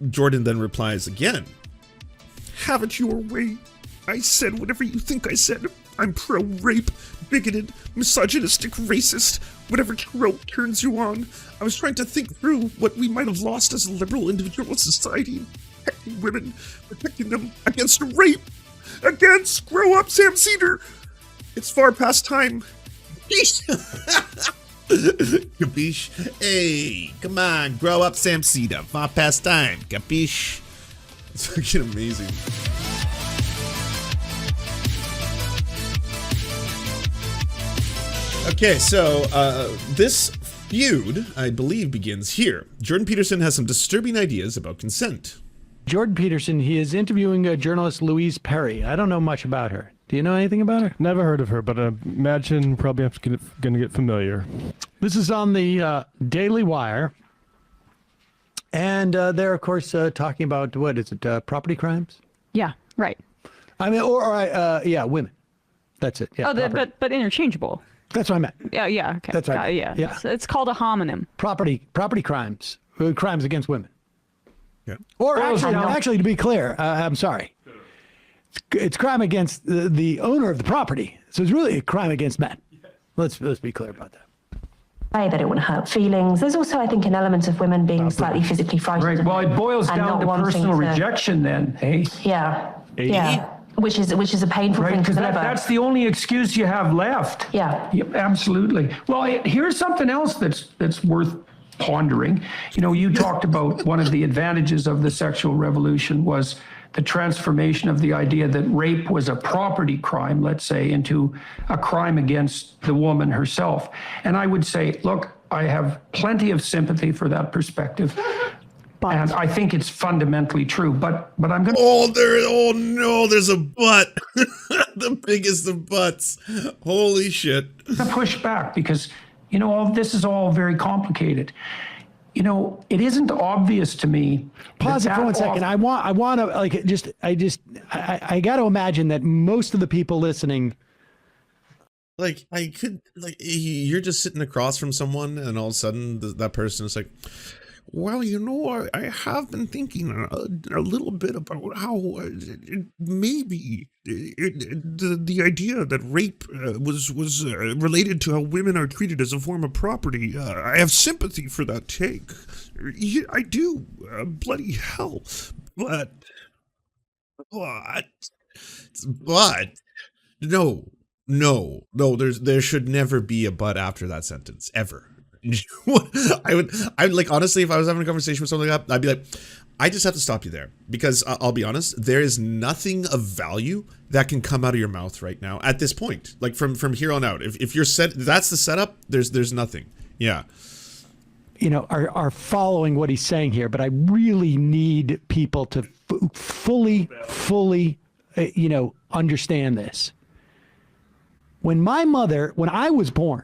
Jordan then replies again. Have it your way. I said whatever you think I said. I'm pro-rape, bigoted, misogynistic, racist, whatever trope turns you on. I was trying to think through what we might have lost as a liberal individual society. Protecting women, protecting them against rape, against grow up Sam Seder. It's far past time. Capiche? Hey, come on, grow up, Sam Seder. Far past time. Capiche? It's fucking amazing. Okay, so this feud, I believe, begins here. Jordan Peterson has some disturbing ideas about consent. Jordan Peterson, he is interviewing journalist Louise Perry. I don't know much about her. Do you know anything about her? Never heard of her, but I imagine probably going to get familiar. This is on the Daily Wire. And they're, of course, talking about, what is it, property crimes? Yeah, right. I mean, yeah, women. That's it. Yeah, but interchangeable. That's what I meant. Yeah, okay. That's right. Yeah. It's called a homonym. Property crimes. Crimes against women. Yeah. Or actually, to be clear, I'm sorry. It's crime against the owner of the property. So it's really a crime against men. Let's be clear about that. They don't want to hurt feelings. There's also, I think, an element of women being slightly physically frightened. Right. Well, it boils down to personal rejection then, hey? Yeah. Yeah. Which is a painful thing to because deliver. that's the only excuse you have left. Yeah. Yep, absolutely. Well, here's something else that's worth pondering. You know, you talked about one of the advantages of the sexual revolution was the transformation of the idea that rape was a property crime, let's say, into a crime against the woman herself. And I would say, look, I have plenty of sympathy for that perspective. And I think it's fundamentally true, but I'm going to... Oh no, there's a but. The biggest of buts. Holy shit. push back because, you know, all this is all very complicated. You know, it isn't obvious to me. Pause it for 1 second. I want to like I got to imagine that most of the people listening. Like you're just sitting across from someone and all of a sudden that person is like, well, you know, I have been thinking a little bit about how maybe the idea that rape was related to how women are treated as a form of property. I have sympathy for that take. Yeah, I do. Bloody hell. But no. There should never be a but after that sentence ever. I would like, honestly, if I was having a conversation with someone like that, I'd be like, I just have to stop you there because I'll be honest, there is nothing of value that can come out of your mouth right now at this point. Like from here on out, if you're that's the setup, there's nothing. Yeah. You know, are following what he's saying here, but I really need people to fully, you know, understand this. When I was born,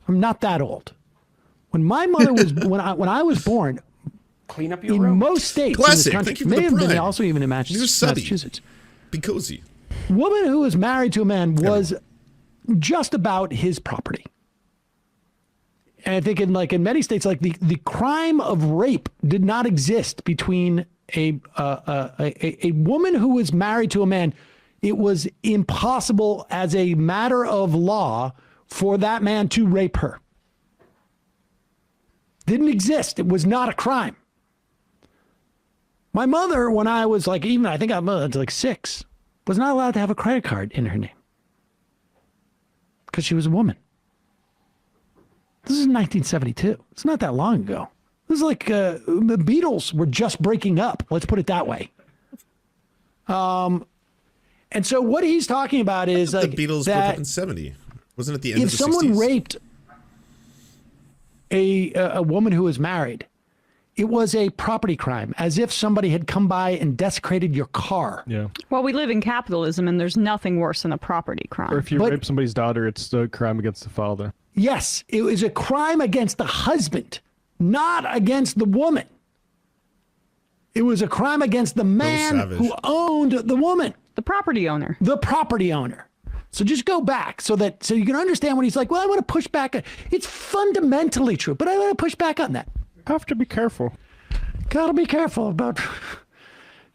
I'm not that old. When my mother was, when I was born, clean up your in room. most states Classic. in this country, may have been also even in Massachusetts. Be cozy. Woman who was married to a man was just about his property. And I think in many states, like the crime of rape did not exist between a woman who was married to a man. It was impossible as a matter of law for that man to rape her. Didn't exist. It was not a crime. My mother, when I was like, I think I was like 6, was not allowed to have a credit card in her name because she was a woman. This is 1972. It's not that long ago. This is like the Beatles were just breaking up. Let's put it that way. And so what he's talking about is like the Beatles broke up in 70. Wasn't it the end of the 60s? If someone raped a woman who was married, it was a property crime, as if somebody had come by and desecrated your car. Yeah. Well, we live in capitalism, and there's nothing worse than a property crime. Or if you rape somebody's daughter, it's a crime against the father. Yes, it was a crime against the husband, not against the woman. It was a crime against the man who owned the woman. The property owner. The property owner. So just go back so you can understand when he's like, well, I want to push back. It's fundamentally true, but I want to push back on that. Have to be careful. gotta be careful about,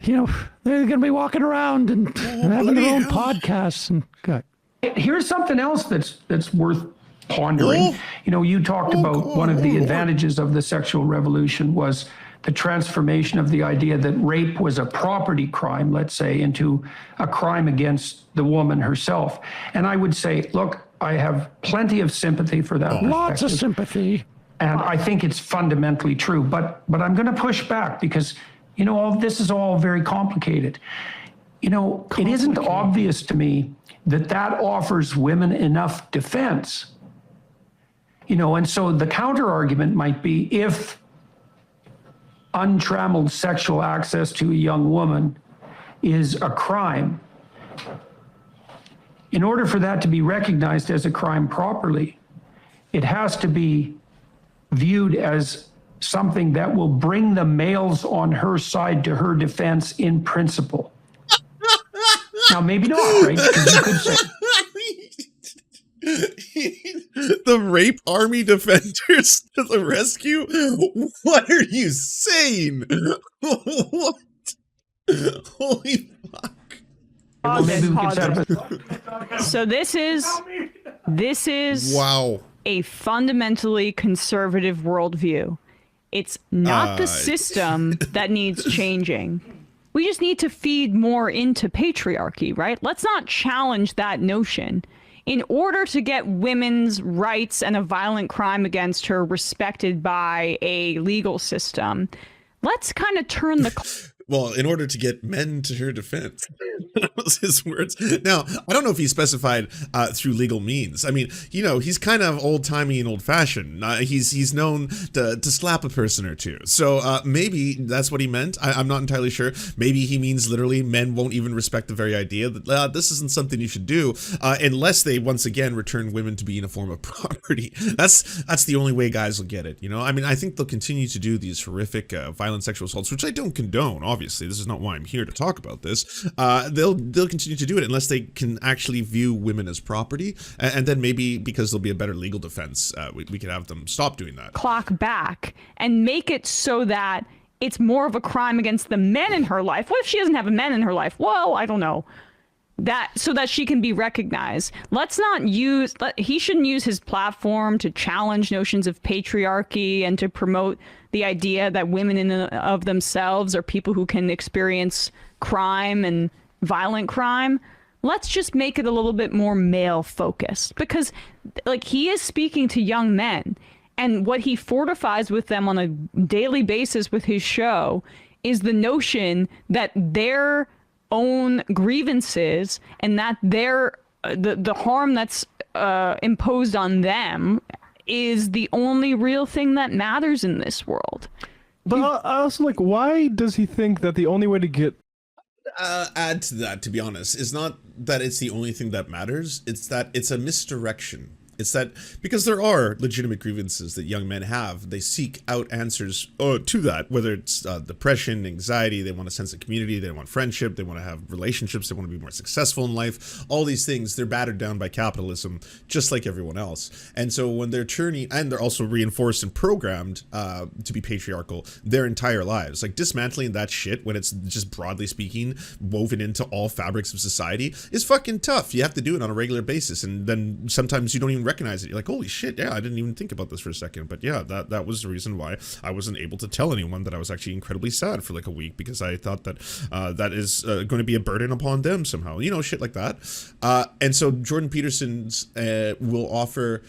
they're going to be walking around and having their own podcasts and God. Here's something else that's worth pondering. You talked about one of the advantages of the sexual revolution was the transformation of the idea that rape was a property crime, let's say, into a crime against the woman herself. And I would say, look, I have plenty of sympathy for that. Lots of sympathy. And I think it's fundamentally true. But I'm going to push back because, all this is all very complicated. It isn't obvious to me that offers women enough defense. And so the counter argument might be if untrammeled sexual access to a young woman is a crime, in order for that to be recognized as a crime properly, it has to be viewed as something that will bring the males on her side to her defense in principle. Now, maybe not, right? 'Cause you could say, the rape army defenders to the rescue? What are you saying? What? Holy fuck. maybe we could set up a So this is Wow. a fundamentally conservative worldview. It's not the system that needs changing. We just need to feed more into patriarchy, right? Let's not challenge that notion. In order to get women's rights and a violent crime against her respected by a legal system, let's kind of turn the Well, in order to get men to her defense. That was his words. Now, I don't know if he specified through legal means. I mean, he's kind of old-timey and old-fashioned. He's known to slap a person or two. So maybe that's what he meant. I'm not entirely sure. Maybe he means literally men won't even respect the very idea that this isn't something you should do unless they once again return women to being a form of property. That's the only way guys will get it. I mean, I think they'll continue to do these horrific violent sexual assaults, which I don't condone. Obviously, this is not why I'm here to talk about this. They'll continue to do it unless they can actually view women as property, and then maybe because there'll be a better legal defense, we could have them stop doing that. clock back and make it so that it's more of a crime against the men in her life. What if she doesn't have a man in her life? Well, I don't know. So that she can be recognized. He shouldn't use his platform to challenge notions of patriarchy and to promote the idea that women in and of themselves are people who can experience crime and violent crime. Let's just make it a little bit more male focused, because he is speaking to young men, and what he fortifies with them on a daily basis with his show is the notion that their own grievances and that the harm that's imposed on them is the only real thing that matters in this world. But I also why does he think that the only way to get Add to that, to be honest, is not that it's the only thing that matters, it's that it's a misdirection. It's that because there are legitimate grievances that young men have, they seek out answers to that, whether it's depression, anxiety, they want a sense of community, they want friendship, they want to have relationships, they want to be more successful in life. All these things, they're battered down by capitalism, just like everyone else. And so when they're turning, and they're also reinforced and programmed to be patriarchal their entire lives, dismantling that shit when it's just broadly speaking woven into all fabrics of society is fucking tough. You have to do it on a regular basis, and then sometimes you don't even recognize it. You're like, holy shit, yeah, I didn't even think about this for a second. But yeah, that was the reason why I wasn't able to tell anyone that I was actually incredibly sad for a week, because I thought that that is going to be a burden upon them somehow, shit like that. And so Jordan Peterson's will offer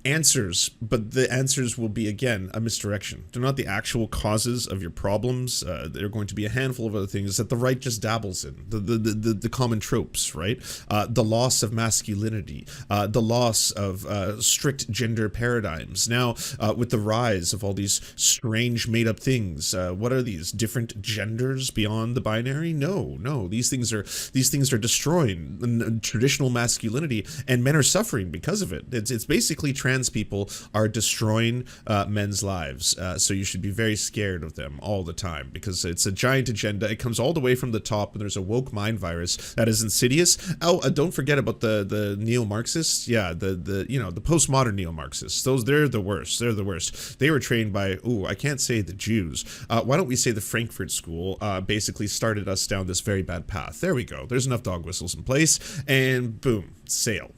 answers, but the answers will be, again, a misdirection. They're not the actual causes of your problems. They're going to be a handful of other things that the right just dabbles in. The common tropes, right? The loss of masculinity, the loss of strict gender paradigms. Now, with the rise of all these strange made-up things, what are these? Different genders beyond the binary? No. These things are destroying traditional masculinity, and men are suffering because of it. It's basically trans trans people are destroying men's lives. So you should be very scared of them all the time, because it's a giant agenda. It comes all the way from the top, and there's a woke mind virus that is insidious. Oh, don't forget about the neo-Marxists. Yeah, the postmodern neo-Marxists. They're the worst. They're the worst. They were trained by, I can't say the Jews. Why don't we say the Frankfurt School basically started us down this very bad path. There we go. There's enough dog whistles in place, and boom, sail.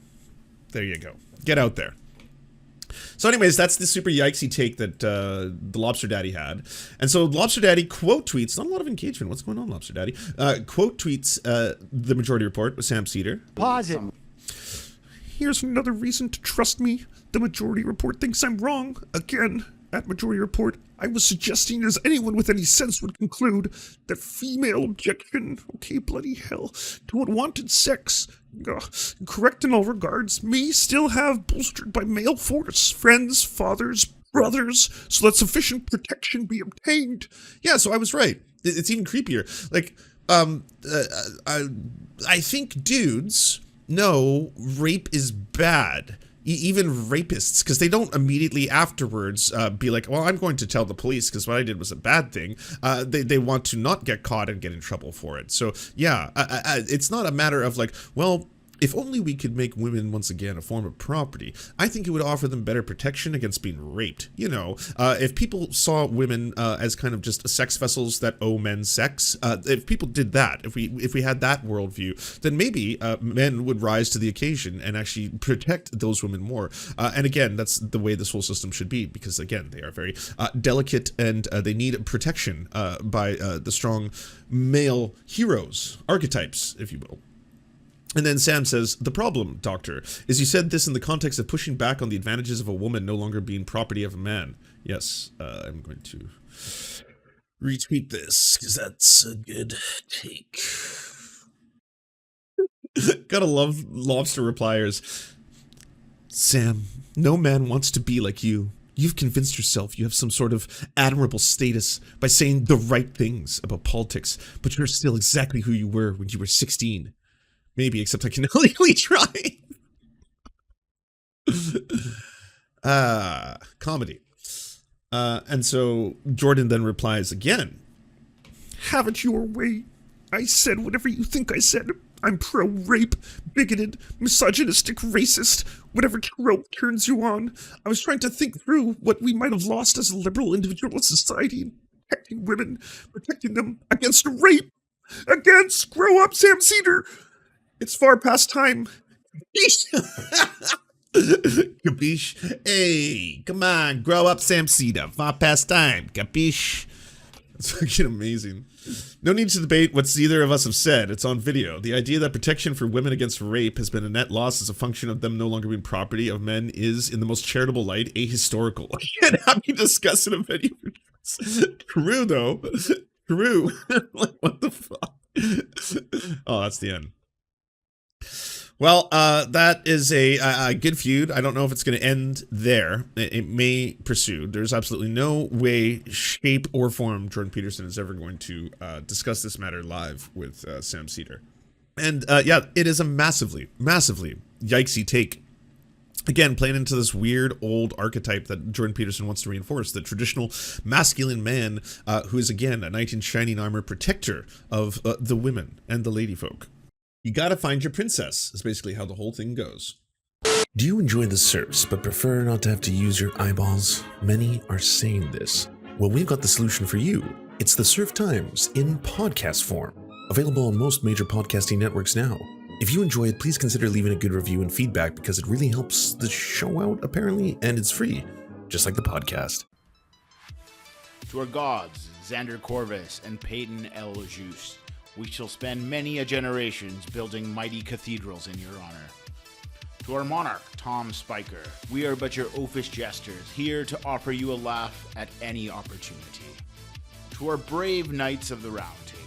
There you go. Get out there. So anyways, that's the super yikesy take that the Lobster Daddy had. And so Lobster Daddy quote tweets, not a lot of engagement. What's going on, Lobster Daddy? Quote tweets the Majority Report with Sam Seder. Pause it. Here's another reason to trust me. The Majority Report thinks I'm wrong. Again, at Majority Report, I was suggesting, as anyone with any sense would conclude, that female objection, okay, bloody hell, to unwanted sex, correct in all regards, may still have bolstered by male force, friends, fathers, brothers, so that sufficient protection be obtained. Yeah, so I was right. It's even creepier. Like, I think dudes know rape is bad. Even rapists, because they don't immediately afterwards be like, well, I'm going to tell the police because what I did was a bad thing. They want to not get caught and get in trouble for it. So yeah, it's not a matter of like, well, if only we could make women once again a form of property. I think it would offer them better protection against being raped. You know, if people saw women as kind of just sex vessels that owe men sex, if people did that, if we had that worldview, then maybe men would rise to the occasion and actually protect those women more. And again, that's the way this whole system should be, because again, they are very delicate, and they need protection by the strong male heroes, archetypes, if you will. And then Sam says, the problem, Doctor, is you said this in the context of pushing back on the advantages of a woman no longer being property of a man. Yes, I'm going to retweet this, because that's a good take. Gotta love Lobster repliers. Sam, no man wants to be like you. You've convinced yourself you have some sort of admirable status by saying the right things about politics, but you're still exactly who you were when you were 16. Maybe, except I can illegally try. Comedy. And so Jordan then replies again. Have it your way. I said whatever you think I said. I'm pro-rape, bigoted, misogynistic, racist, whatever trope turns you on. I was trying to think through what we might have lost as a liberal individualist society, protecting women, protecting them against rape, against grow up Sam Seder. It's far past time. Capiche? Hey, come on, grow up, Sam Seder. Far past time. Capiche? It's fucking amazing. No need to debate what either of us have said. It's on video. The idea that protection for women against rape has been a net loss as a function of them no longer being property of men is, in the most charitable light, ahistorical. I can't have you discuss in a venue. True, though. True. Like, what the fuck? Oh, that's the end. Well, that is a good feud. I don't know if it's going to end there. It may pursue. There's absolutely no way, shape, or form Jordan Peterson is ever going to discuss this matter live with Sam Seder. And yeah, it is a massively, massively yikesy take. Again, playing into this weird old archetype that Jordan Peterson wants to reinforce, the traditional masculine man who is, again, a knight in shining armor protector of the women and the lady folk. You gotta find your princess, is basically how the whole thing goes. Do you enjoy the Serfs, but prefer not to have to use your eyeballs? Many are saying this. Well, we've got the solution for you. It's the Serf Times in podcast form. Available on most major podcasting networks now. If you enjoy it, please consider leaving a good review and feedback, because it really helps the show out, apparently, and it's free, just like the podcast. To our gods, Xander Corvus and Peyton L. Juste, we shall spend many a generations building mighty cathedrals in your honor. To our monarch, Tom Spiker, we are but your oafish jesters, here to offer you a laugh at any opportunity. To our brave knights of the Round Table,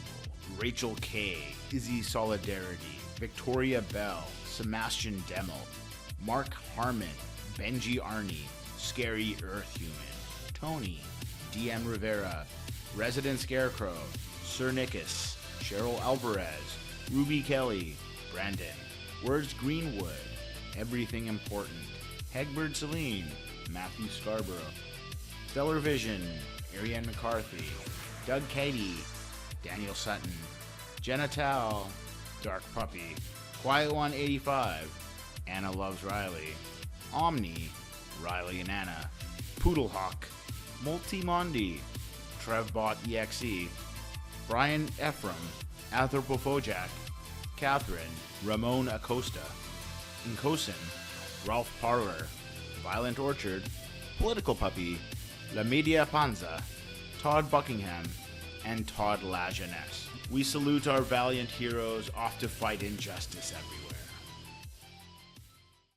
Rachel K., Izzy Solidarity, Victoria Bell, Sebastian Demmel, Mark Harmon, Benji Arney, Scary Earth Human, Tony, DM Rivera, Resident Scarecrow, Sir Nickus, Cheryl Alvarez, Ruby Kelly, Brandon, Words Greenwood, Everything Important, Hegbert Celine, Matthew Scarborough. Stellar Vision, Ariane McCarthy. Doug Cady, Daniel Sutton. Jenna Tal, Dark Puppy. Quiet One 85, Anna Loves Riley. Omni, Riley and Anna. Poodlehawk, Multimondi, Trevbot EXE. Brian Ephraim, Anthropophojak. Catherine, Ramon Acosta. Incosin, Ralph Parler. Violent Orchard, Political Puppy, La Media Panza, Todd Buckingham, and Todd La Jeunesse. We salute our valiant heroes off to fight injustice everywhere.